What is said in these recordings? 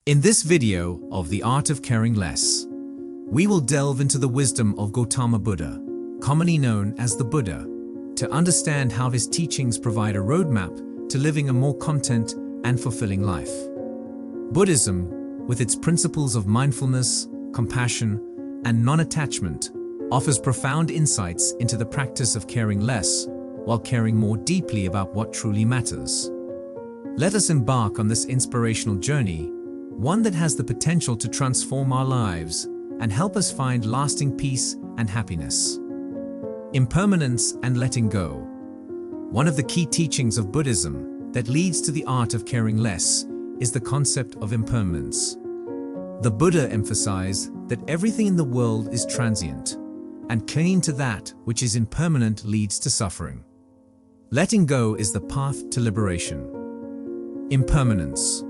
In this video of The Art of Caring Less, we will delve into the wisdom of Gautama Buddha, commonly known as the Buddha, to understand how his teachings provide a roadmap to living a more content and fulfilling life. Buddhism, with its principles of mindfulness, compassion, and non-attachment, offers profound insights into the practice of caring less while caring more deeply about what truly matters. Let us embark on this inspirational journey, one that has the potential to transform our lives and help us find lasting peace and happiness. Impermanence and letting go. One of the key teachings of Buddhism that leads to the art of caring less is the concept of impermanence. The Buddha emphasized that everything in the world is transient, and clinging to that which is impermanent leads to suffering. Letting go is the path to liberation. Impermanence.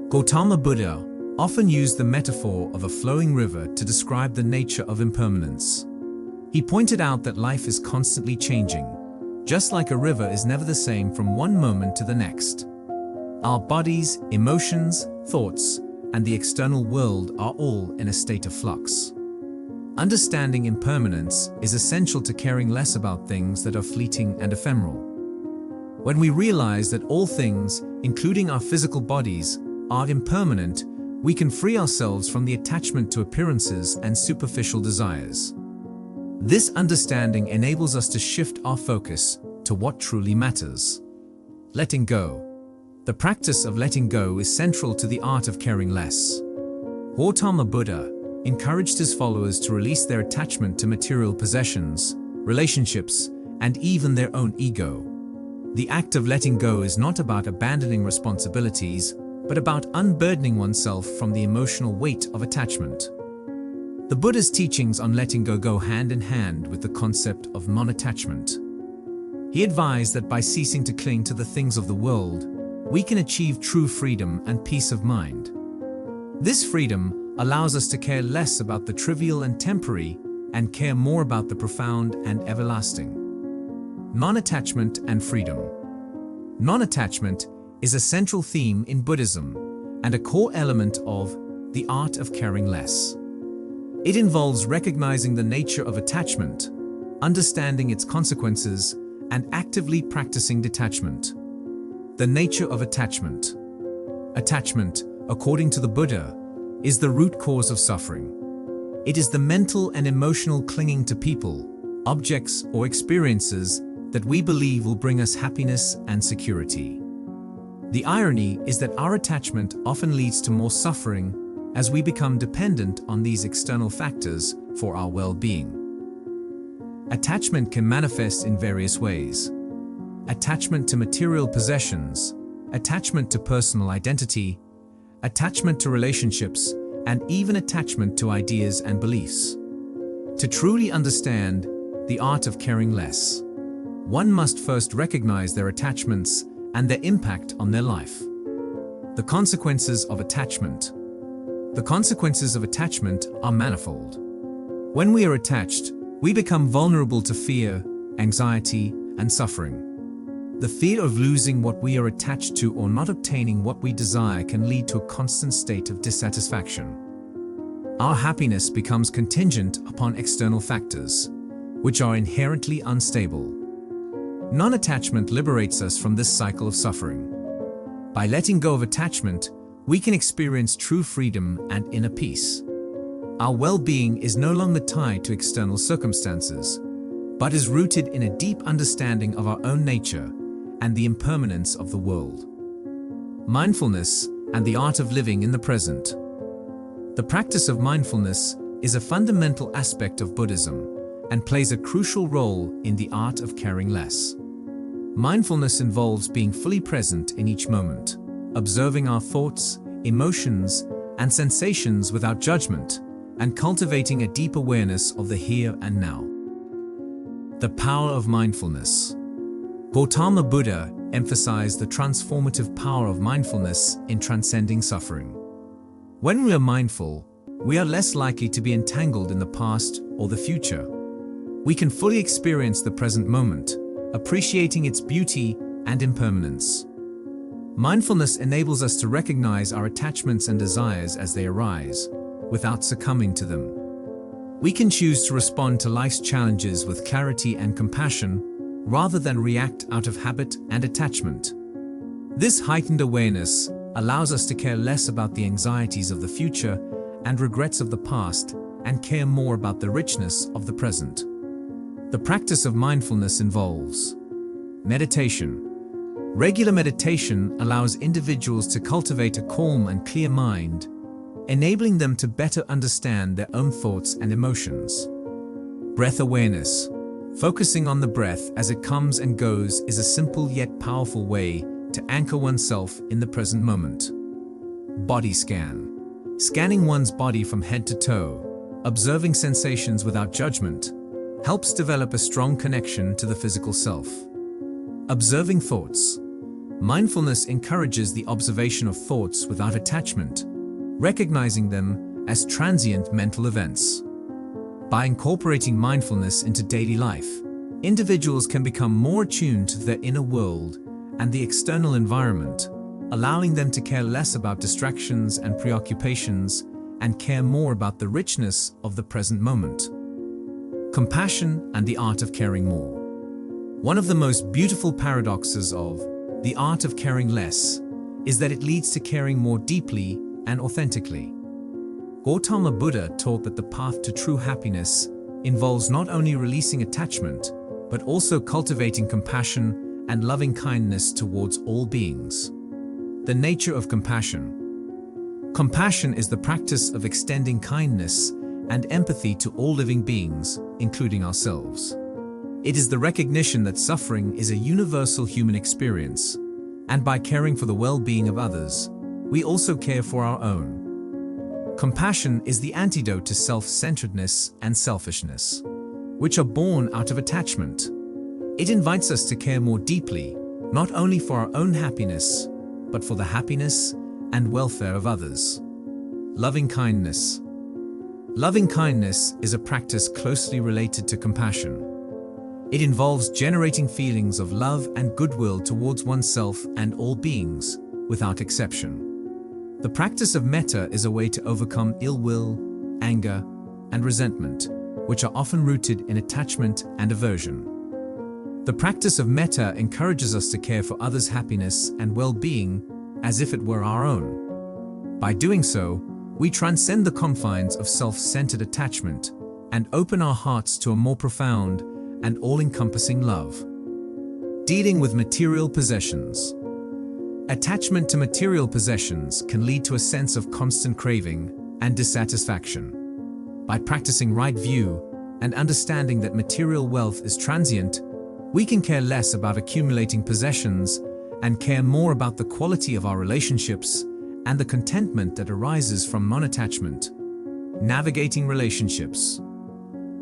Gautama Buddha often used the metaphor of a flowing river to describe the nature of impermanence. He pointed out that life is constantly changing, just like a river is never the same from one moment to the next. Our bodies, emotions, thoughts, and the external world are all in a state of flux. Understanding impermanence is essential to caring less about things that are fleeting and ephemeral. When we realize that all things, including our physical bodies, are impermanent, we can free ourselves from the attachment to appearances and superficial desires. This understanding enables us to shift our focus to what truly matters. Letting go. The practice of letting go is central to the art of caring less. Gautama Buddha encouraged his followers to release their attachment to material possessions, relationships, and even their own ego. The act of letting go is not about abandoning responsibilities, but about unburdening oneself from the emotional weight of attachment. The Buddha's teachings on letting go hand in hand with the concept of non-attachment. He advised that by ceasing to cling to the things of the world, we can achieve true freedom and peace of mind. This freedom allows us to care less about the trivial and temporary and care more about the profound and everlasting. Non-attachment and freedom. Non-attachment is a central theme in Buddhism and a core element of the art of caring less. It involves recognizing the nature of attachment, understanding its consequences, and actively practicing detachment. The nature of attachment. Attachment, according to the Buddha, is the root cause of suffering. It is the mental and emotional clinging to people, objects, or experiences that we believe will bring us happiness and security. The irony is that our attachment often leads to more suffering as we become dependent on these external factors for our well-being. Attachment can manifest in various ways. Attachment to material possessions, attachment to personal identity, attachment to relationships, and even attachment to ideas and beliefs. To truly understand the art of caring less, one must first recognize their attachments and their impact on their life. The consequences of attachment. The consequences of attachment are manifold. When we are attached, we become vulnerable to fear, anxiety, and suffering. The fear of losing what we are attached to or not obtaining what we desire can lead to a constant state of dissatisfaction. Our happiness becomes contingent upon external factors, which are inherently unstable. Non-attachment liberates us from this cycle of suffering. By letting go of attachment, we can experience true freedom and inner peace. Our well-being is no longer tied to external circumstances, but is rooted in a deep understanding of our own nature and the impermanence of the world. Mindfulness and the art of living in the present. The practice of mindfulness is a fundamental aspect of Buddhism and plays a crucial role in the art of caring less. Mindfulness involves being fully present in each moment, observing our thoughts, emotions, and sensations without judgment, and cultivating a deep awareness of the here and now. The power of mindfulness. Gautama Buddha emphasized the transformative power of mindfulness in transcending suffering. When we are mindful, we are less likely to be entangled in the past or the future. We can fully experience the present moment, appreciating its beauty and impermanence. Mindfulness enables us to recognize our attachments and desires as they arise, without succumbing to them. We can choose to respond to life's challenges with clarity and compassion, rather than react out of habit and attachment. This heightened awareness allows us to care less about the anxieties of the future and regrets of the past, and care more about the richness of the present. The practice of mindfulness involves meditation. Regular meditation allows individuals to cultivate a calm and clear mind, enabling them to better understand their own thoughts and emotions. Breath awareness. Focusing on the breath as it comes and goes is a simple yet powerful way to anchor oneself in the present moment. Body scan. Scanning one's body from head to toe, observing sensations without judgment, helps develop a strong connection to the physical self. Observing thoughts. Mindfulness encourages the observation of thoughts without attachment, recognizing them as transient mental events. By incorporating mindfulness into daily life, individuals can become more attuned to their inner world and the external environment, allowing them to care less about distractions and preoccupations and care more about the richness of the present moment. Compassion and the art of caring more. One of the most beautiful paradoxes of the art of caring less is that it leads to caring more deeply and authentically. Gautama Buddha taught that the path to true happiness involves not only releasing attachment, but also cultivating compassion and loving kindness towards all beings. The nature of compassion. Compassion is the practice of extending kindness and empathy to all living beings, including ourselves. It is the recognition that suffering is a universal human experience, and by caring for the well-being of others, we also care for our own. Compassion is the antidote to self-centeredness and selfishness, which are born out of attachment. It invites us to care more deeply, not only for our own happiness, but for the happiness and welfare of others. Loving kindness. Loving kindness is a practice closely related to compassion. It involves generating feelings of love and goodwill towards oneself and all beings, without exception. The practice of metta is a way to overcome ill will, anger, and resentment, which are often rooted in attachment and aversion. The practice of metta encourages us to care for others' happiness and well-being as if it were our own. By doing so, we transcend the confines of self-centered attachment and open our hearts to a more profound and all-encompassing love. Dealing with material possessions. Attachment to material possessions can lead to a sense of constant craving and dissatisfaction. By practicing right view and understanding that material wealth is transient, we can care less about accumulating possessions and care more about the quality of our relationships and the contentment that arises from non-attachment. Navigating relationships.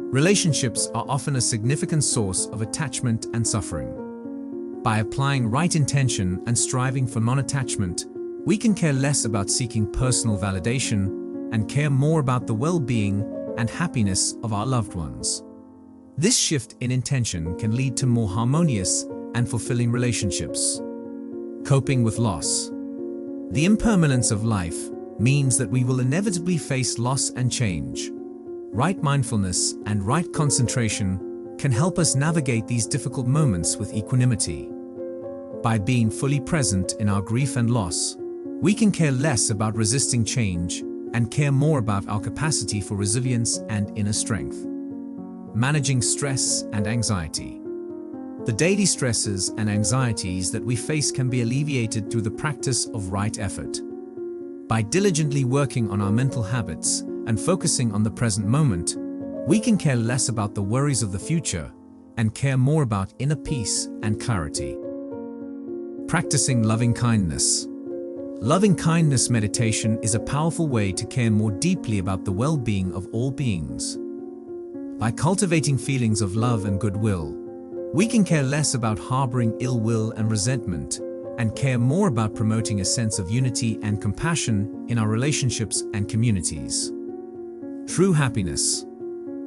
Relationships are often a significant source of attachment and suffering. By applying right intention and striving for non-attachment, we can care less about seeking personal validation and care more about the well-being and happiness of our loved ones. This shift in intention can lead to more harmonious and fulfilling relationships. Coping with loss. The impermanence of life means that we will inevitably face loss and change. Right mindfulness and right concentration can help us navigate these difficult moments with equanimity. By being fully present in our grief and loss, we can care less about resisting change and care more about our capacity for resilience and inner strength. Managing stress and anxiety. The daily stresses and anxieties that we face can be alleviated through the practice of right effort. By diligently working on our mental habits and focusing on the present moment, we can care less about the worries of the future and care more about inner peace and clarity. Practicing loving kindness. Loving kindness meditation is a powerful way to care more deeply about the well-being of all beings. By cultivating feelings of love and goodwill, we can care less about harboring ill will and resentment and care more about promoting a sense of unity and compassion in our relationships and communities. True happiness.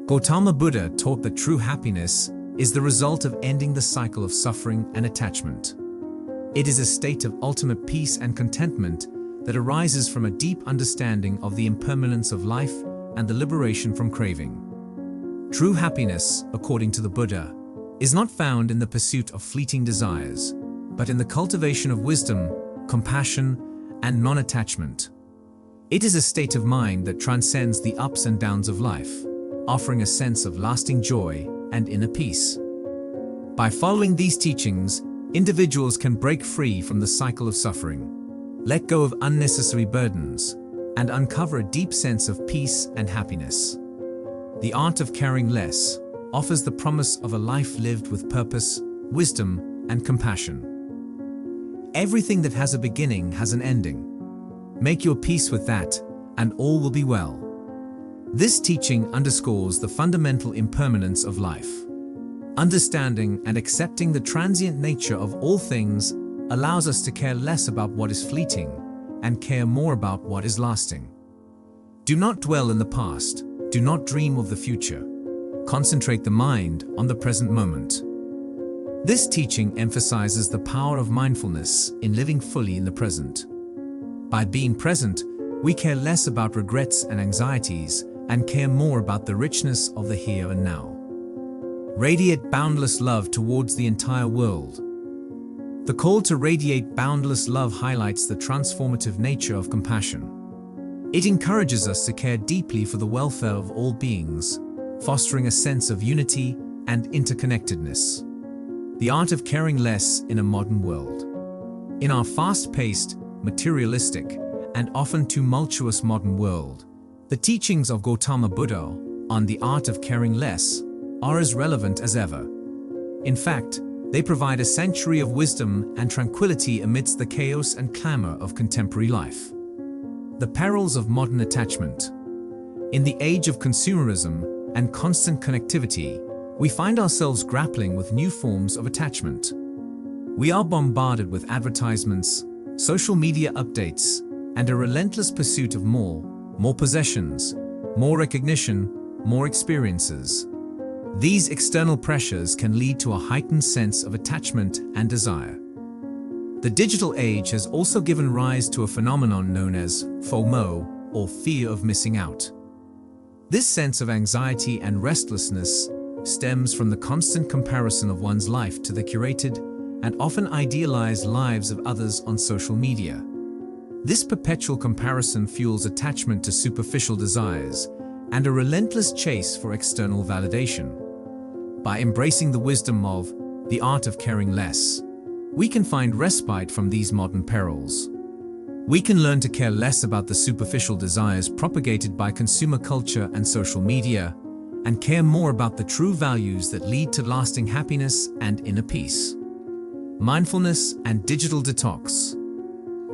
Gautama Buddha taught that true happiness is the result of ending the cycle of suffering and attachment. It is a state of ultimate peace and contentment that arises from a deep understanding of the impermanence of life and the liberation from craving. True happiness, according to the Buddha, is not found in the pursuit of fleeting desires, but in the cultivation of wisdom, compassion, and non-attachment. It is a state of mind that transcends the ups and downs of life, offering a sense of lasting joy and inner peace. By following these teachings, individuals can break free from the cycle of suffering, let go of unnecessary burdens, and uncover a deep sense of peace and happiness. The art of caring less offers the promise of a life lived with purpose, wisdom, and compassion. Everything that has a beginning has an ending. Make your peace with that, and all will be well. This teaching underscores the fundamental impermanence of life. Understanding and accepting the transient nature of all things allows us to care less about what is fleeting and care more about what is lasting. Do not dwell in the past. Do not dream of the future. Concentrate the mind on the present moment. This teaching emphasizes the power of mindfulness in living fully in the present. By being present, we care less about regrets and anxieties and care more about the richness of the here and now. Radiate boundless love towards the entire world. The call to radiate boundless love highlights the transformative nature of compassion. It encourages us to care deeply for the welfare of all beings, fostering a sense of unity and interconnectedness. The art of caring less in a modern world. In our fast-paced, materialistic, and often tumultuous modern world, the teachings of Gautama Buddha on the art of caring less are as relevant as ever. In fact, they provide a sanctuary of wisdom and tranquility amidst the chaos and clamor of contemporary life. The perils of modern attachment. In the age of consumerism and constant connectivity, we find ourselves grappling with new forms of attachment. We are bombarded with advertisements, social media updates, and a relentless pursuit of more possessions, more recognition, more experiences. These external pressures can lead to a heightened sense of attachment and desire. The digital age has also given rise to a phenomenon known as FOMO, or fear of missing out. This sense of anxiety and restlessness stems from the constant comparison of one's life to the curated and often idealized lives of others on social media. This perpetual comparison fuels attachment to superficial desires and a relentless chase for external validation. By embracing the wisdom of the art of caring less, we can find respite from these modern perils. We can learn to care less about the superficial desires propagated by consumer culture and social media, and care more about the true values that lead to lasting happiness and inner peace. Mindfulness and digital detox.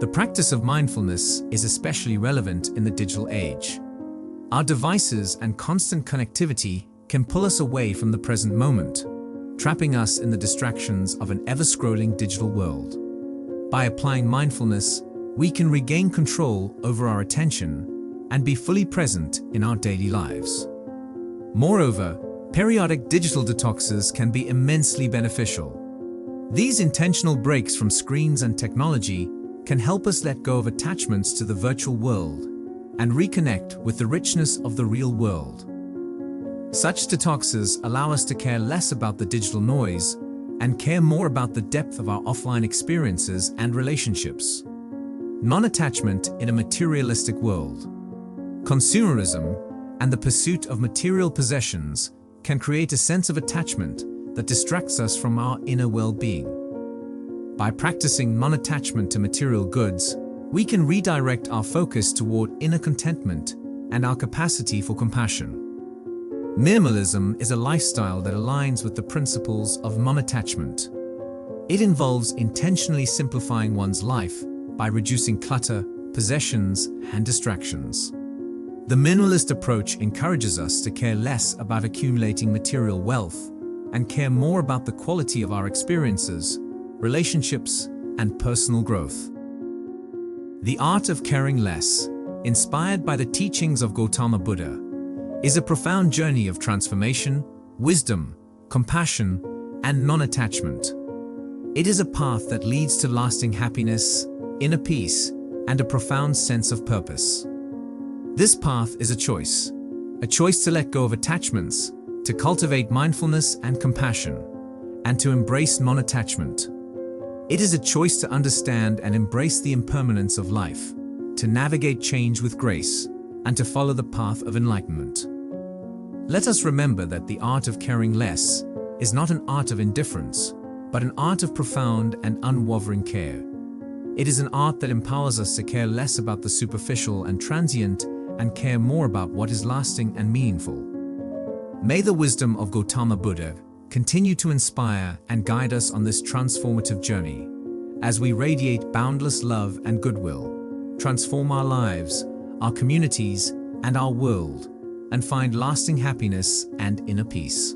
The practice of mindfulness is especially relevant in the digital age. Our devices and constant connectivity can pull us away from the present moment, trapping us in the distractions of an ever-scrolling digital world. By applying mindfulness, we can regain control over our attention and be fully present in our daily lives. Moreover, periodic digital detoxes can be immensely beneficial. These intentional breaks from screens and technology can help us let go of attachments to the virtual world and reconnect with the richness of the real world. Such detoxes allow us to care less about the digital noise and care more about the depth of our offline experiences and relationships. Non-attachment in a materialistic world. Consumerism and the pursuit of material possessions can create a sense of attachment that distracts us from our inner well-being. By practicing non-attachment to material goods, we can redirect our focus toward inner contentment and our capacity for compassion. Minimalism is a lifestyle that aligns with the principles of non-attachment. It involves intentionally simplifying one's life by reducing clutter, possessions, and distractions. The minimalist approach encourages us to care less about accumulating material wealth and care more about the quality of our experiences, relationships, and personal growth. The art of caring less, inspired by the teachings of Gautama Buddha, is a profound journey of transformation, wisdom, compassion, and non-attachment. It is a path that leads to lasting happiness, inner peace, and a profound sense of purpose. This path is a choice to let go of attachments, to cultivate mindfulness and compassion, and to embrace non-attachment. It is a choice to understand and embrace the impermanence of life, to navigate change with grace, and to follow the path of enlightenment. Let us remember that the art of caring less is not an art of indifference, but an art of profound and unwavering care. It is an art that empowers us to care less about the superficial and transient and care more about what is lasting and meaningful. May the wisdom of Gautama Buddha continue to inspire and guide us on this transformative journey as we radiate boundless love and goodwill, transform our lives, our communities, and our world, and find lasting happiness and inner peace.